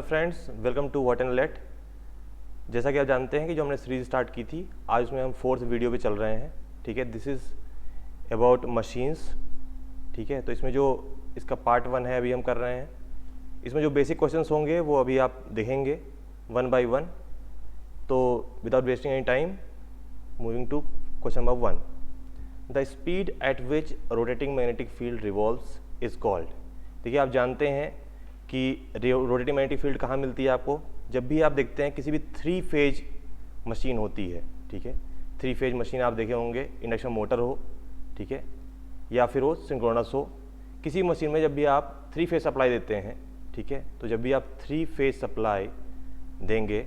Friends, welcome to what and late. जैसा कि आप जानते हैं कि जो हमने सीरीज स्टार्ट की थी, आज उसमें हम 4th वीडियो पे चल रहे हैं। ठीक है, दिस इज़ अबाउट मशीन्स। ठीक है, तो इसमें जो इसका पार्ट 1 है अभी हम कर रहे हैं। इसमें जो बेसिक क्वेश्चंस होंगे वो अभी आप देखेंगे 1 by 1। तो without wasting any time, moving to question number 1। The speed at which rotating magnetic field revolves is called. देखिए, आप जानते हैं कि रोटेटिंग मैग्नेटिक फील्ड कहाँ मिलती है आपको, जब भी आप देखते हैं किसी भी 3 फेज मशीन होती है। ठीक है, 3 फेज मशीन आप देखे होंगे, इंडक्शन मोटर हो, ठीक है, या फिर हो सिंक्रोनस हो। किसी मशीन में जब भी आप 3 फेज सप्लाई देते हैं, ठीक है, तो जब भी आप 3 फेज सप्लाई देंगे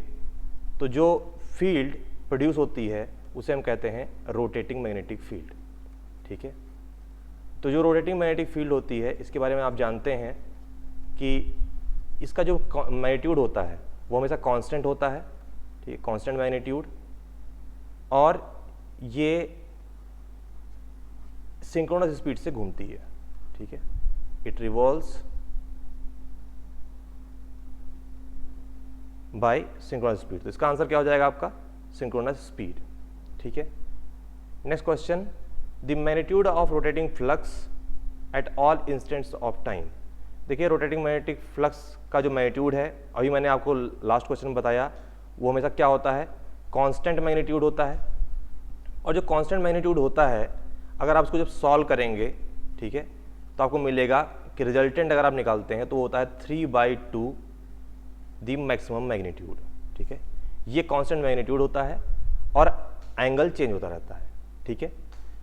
तो जो फील्ड प्रोड्यूस होती है उसे हम कहते हैं रोटेटिंग मैग्नेटिक फील्ड। ठीक है, तो जो रोटेटिंग मैग्नेटिक फील्ड होती है इसके बारे में आप जानते हैं कि इसका जो मैग्नीट्यूड होता है वो हमेशा कांस्टेंट होता है। ठीक है, कांस्टेंट मैग्नीट्यूड, और ये सिंक्रोनस स्पीड से घूमती है। ठीक है, it revolves by synchronous speed. तो इसका आंसर क्या हो जाएगा आपका, सिंक्रोनस स्पीड। ठीक है, next question, the magnitude of rotating flux at all instants of time. देखिए, रोटेटिंग मैग्नेटिक फ्लक्स का जो मैग्नीट्यूड है, अभी मैंने आपको लास्ट क्वेश्चन में बताया, वो हमेशा क्या होता है, कांस्टेंट मैग्नीट्यूड होता है। और जो कांस्टेंट मैग्नीट्यूड होता है, अगर आप उसको जब सॉल्व करेंगे, ठीक है, तो आपको मिलेगा कि रिजल्टेंट अगर आप निकालते हैं तो वो होता है 3/2 द मैक्सिमम मैग्नीट्यूड। ठीक है, ये कांस्टेंट मैग्नीट्यूड होता है और एंगल चेंज होता रहता है। ठीक है,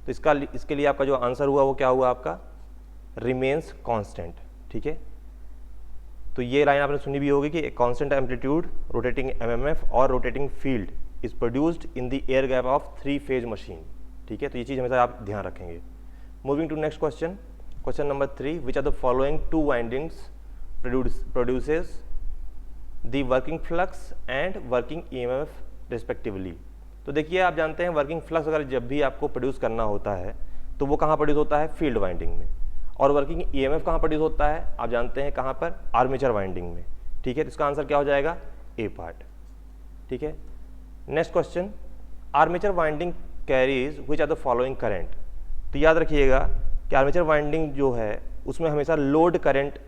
तो इसके लिए आपका जो आंसर हुआ वो क्या हुआ, आपका रिमेन्स कांस्टेंट। ठीक है, तो ये लाइन आपने सुनी भी होगी कि कांस्टेंट एम्पलीट्यूड रोटेटिंग एमएमएफ और rotating field is produced in the air gap of 3 phase machine. ठीक है, तो ये चीज़ हमेशा आप ध्यान रखेंगे। Moving to next question, question number 3, which are the following 2 windings produces the working flux and working EMF respectively. तो देखिए, आप जानते हैं वर्किंग फ्लक्स अगर जब भी आपको प्रोड्यूस करना होता है तो वो कहाँ प्रोड्यूस होता है, फील्ड वाइंडिंग में। और वर्किंग ईएमएफ कहाँ प्रोड्यूस होता है, आप जानते हैं कहाँ पर, आर्मेचर वाइंडिंग में। ठीक है, तो इसका आंसर क्या हो जाएगा, ए पार्ट। ठीक है, next question, armature winding carries which are the following current. तो याद रखिएगा कि आर्मेचर वाइंडिंग जो है उसमें हमेशा लोड करंट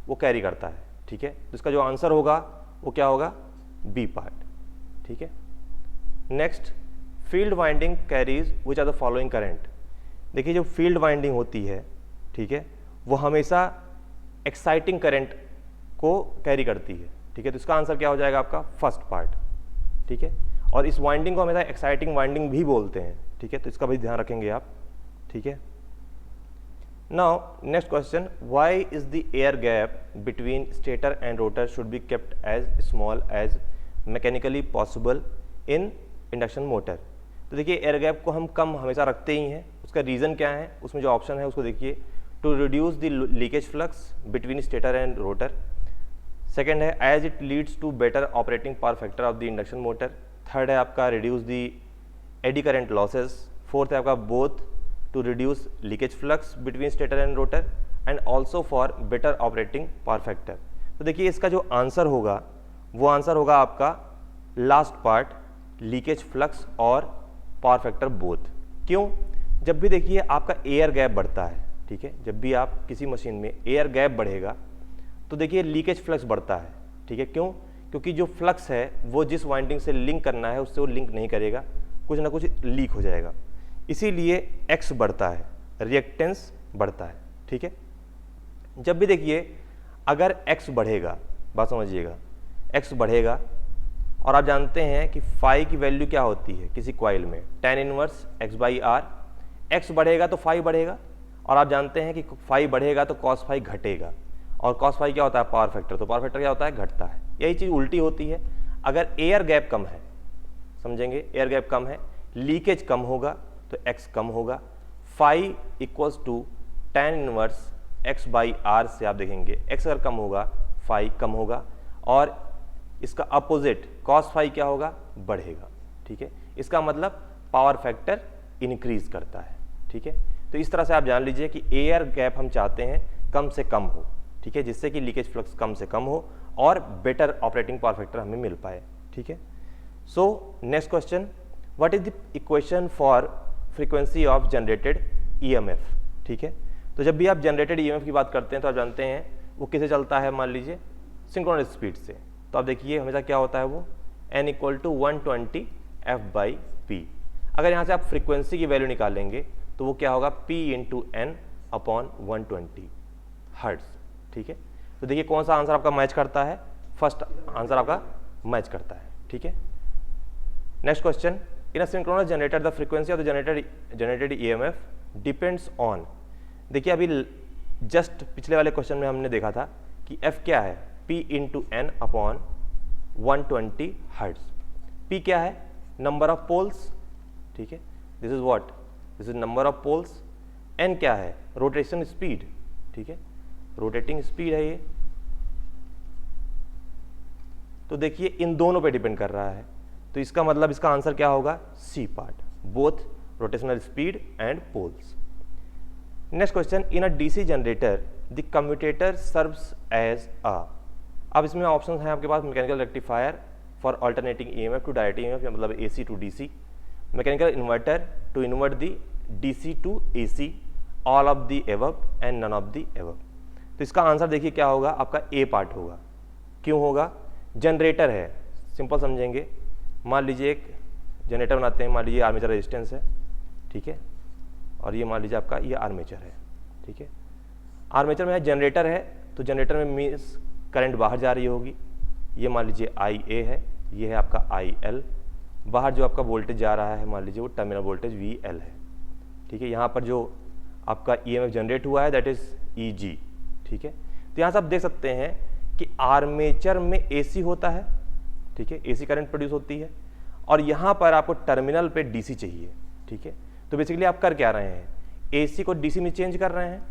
वो कैरी करता है। ठीक है, तो इसका जो आंसर होगा वो क्या होगा, बी पार्ट। ठीक है, next, field winding carries which are the following current. देखिए, जो फील्ड वाइंडिंग होती है, ठीक है, वो हमेशा एक्साइटिंग करंट को कैरी करती है। ठीक है, तो इसका आंसर क्या हो जाएगा आपका, फर्स्ट पार्ट। ठीक है, और इस वाइंडिंग को हमेशा एक्साइटिंग वाइंडिंग भी बोलते हैं। ठीक है, तो इसका भी ध्यान रखेंगे आप। ठीक है, now next question, why is the air gap between stator and rotor should be kept as small as mechanically possible in induction motor. तो देखिए, एयर गैप को हम कम हमेशा रखते ही हैं। उसका रीज़न क्या है, उसमें जो ऑप्शन है उसको देखिए, to reduce the leakage flux between stator and rotor. Second है, as it leads to better operating power factor of the induction motor. Third है आपका, reduce the eddy current losses. Fourth है आपका, both to reduce leakage flux between stator and rotor and also for better operating power factor. तो देखिए, इसका जो answer होगा वो आंसर होगा आपका लास्ट पार्ट, लीकेज फ्लक्स और पावर फैक्टर बोथ। क्यों, जब भी देखिए आपका एयर गैप बढ़ता है, ठीक है, जब भी आप किसी मशीन में एयर गैप बढ़ेगा तो देखिए लीकेज फ्लक्स बढ़ता है। ठीक है, क्यों, क्योंकि जो फ्लक्स है वो जिस वाइंडिंग से लिंक करना है उससे वो लिंक नहीं करेगा, कुछ ना कुछ लीक हो जाएगा, इसीलिए एक्स बढ़ता है, रिएक्टेंस बढ़ता है। ठीक है, जब भी देखिए अगर एक्स बढ़ेगा, बात समझिएगा, एक्स बढ़ेगा, और आप जानते हैं कि फाई की वैल्यू क्या होती है किसी कॉइल में, tan इनवर्स x/r। एक्स बढ़ेगा तो फाई बढ़ेगा, और आप जानते हैं कि फाई बढ़ेगा तो कॉस फाई घटेगा, और कॉस फाई क्या होता है, पावर फैक्टर, तो पावर फैक्टर क्या होता है, घटता है। यही चीज़ उल्टी होती है, अगर एयर गैप कम है, समझेंगे, एयर गैप कम है, लीकेज कम होगा तो एक्स कम होगा। Phi equals to tan inverse x/r से आप देखेंगे एक्स अगर कम होगा फाई कम होगा, और इसका अपोजिट कॉस फाई क्या होगा, बढ़ेगा। ठीक है, इसका मतलब पावर फैक्टर इंक्रीज करता है। ठीक है, तो इस तरह से आप जान लीजिए कि एयर गैप हम चाहते हैं कम से कम हो। ठीक है, जिससे कि लीकेज फ्लक्स कम से कम हो और बेटर ऑपरेटिंग पावर फैक्टर हमें मिल पाए, ठीक है। So next question, what is the equation for frequency of generated EMF, ठीक है। तो जब भी आप जनरेटेड ईएमएफ की बात करते हैं तो आप जानते हैं वो किसे चलता है, मान लीजिए सिंक्रोनस स्पीड से। तो आप देखिए हमेशा क्या होता है वो n = 120 f/p। अगर यहाँ से आप फ्रीक्वेंसी की वैल्यू निकालेंगे तो वो क्या होगा p × n/120 हर्ट्ज, ठीक है। तो देखिए कौन सा आंसर आपका मैच करता है, फर्स्ट आंसर आपका मैच करता है, ठीक है। Next question, in a synchronous generator the frequency of the generated EMF depends on. देखिए अभी जस्ट पिछले वाले क्वेश्चन में हमने देखा था कि f क्या है, p × n/120 हर्ट्ज। p क्या है, नंबर ऑफ पोल्स, ठीक है, this is what, this is number of poles. n क्या है, रोटेशन स्पीड, ठीक है, रोटेटिंग स्पीड है ये। तो देखिए इन दोनों पे डिपेंड कर रहा है, तो इसका मतलब इसका आंसर क्या होगा, C part, both rotational speed and poles. Next question, in a DC generator the commutator serves as a. अब इसमें ऑप्शंस हैं आपके पास, mechanical rectifier for alternating EMF to direct EMF, मतलब AC to DC, mechanical inverter to invert the DC to AC, all of the above and none of the above. तो इसका answer देखिए क्या होगा, आपका ए पार्ट होगा। क्यों होगा, जनरेटर है, सिंपल समझेंगे। मान लीजिए एक जनरेटर बनाते हैं, मान लीजिए आर्मेचर रेजिस्टेंस है, ठीक है, और ये मान लीजिए आपका ये आर्मेचर है, ठीक है। आर्मेचर में जनरेटर है तो जनरेटर में मीन्स करंट बाहर जा रही होगी, ये मान लीजिए IA है, ये है आपका IL, बाहर जो आपका वोल्टेज जा रहा है मान लीजिए वो टर्मिनल वोल्टेज VL है, ठीक है। यहाँ पर जो आपका EMF जनरेट हुआ है दैट इज EG, ठीक है। तो यहाँ से आप देख सकते हैं कि आर्मेचर में AC होता है, ठीक है, AC करंट प्रोड्यूस होती है, और यहाँ पर आपको टर्मिनल पे DC चाहिए, ठीक है। तो बेसिकली आप कर क्या रहे हैं, AC को DC में चेंज कर रहे हैं,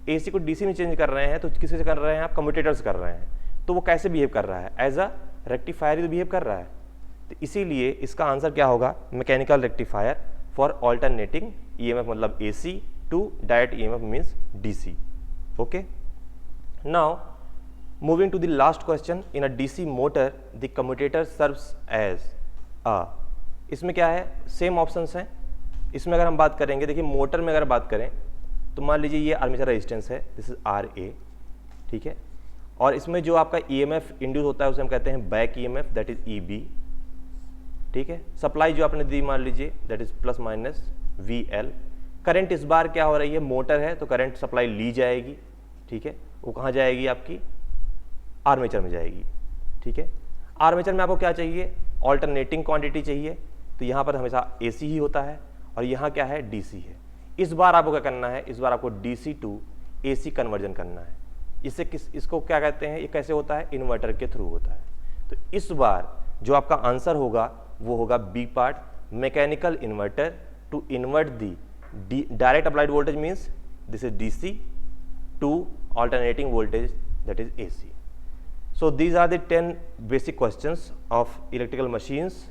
AC को DC में चेंज कर रहे हैं, तो किसी से कर रहे हैं आप, कम्यूटेटर से कर रहे हैं। तो वो कैसे बिहेव कर रहा है, एज अ रेक्टिफायर ही तो बिहेव कर रहा है। तो इसीलिए इसका आंसर क्या होगा, mechanical rectifier for alternating EMF, मतलब AC to direct EMF means DC, okay. Now moving to the last question, in a DC motor the commutator serves as a. इसमें क्या है, सेम ऑप्शंस हैं। इसमें अगर हम बात करेंगे, देखिए मोटर में अगर बात करें तो मान लीजिए ये आर्मेचर रेजिस्टेंस है, दिस इज RA, ठीक है, और इसमें जो आपका EMF इंड्यूस होता है उसे हम कहते हैं back EMF, that is EB, ठीक है। सप्लाई जो आपने दी मान लीजिए दैट इज ±VL। करंट इस बार क्या हो रही है, मोटर है तो करंट सप्लाई ली जाएगी, ठीक है, वो कहाँ जाएगी, आपकी आर्मेचर में जाएगी, ठीक है। आर्मेचर में आपको क्या चाहिए, ऑल्टरनेटिंग क्वांटिटी चाहिए, तो यहाँ पर हमेशा AC ही होता है, और यहाँ क्या है, DC है। इस बार आपको क्या करना है, इस बार आपको DC टू AC कन्वर्जन करना है। इसको क्या कहते हैं, ये कैसे होता है, इन्वर्टर के थ्रू होता है। तो इस बार जो आपका आंसर होगा वो होगा B part, mechanical inverter to invert the direct applied voltage means this is DC to alternating voltage that is AC। So these are the 10 basic questions of electrical machines.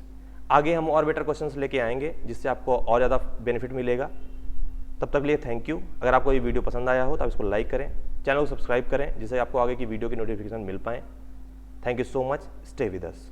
आगे हम और बेटर क्वेश्चंस लेके आएंगे जिससे आपको और ज़्यादा benefit मिलेगा। तब तक के लिए थैंक यू। अगर आपको ये वीडियो पसंद आया हो तो आप इसको लाइक करें, चैनल को सब्सक्राइब करें जिससे आपको आगे की वीडियो की नोटिफिकेशन मिल पाए। Thank you so much, stay with us.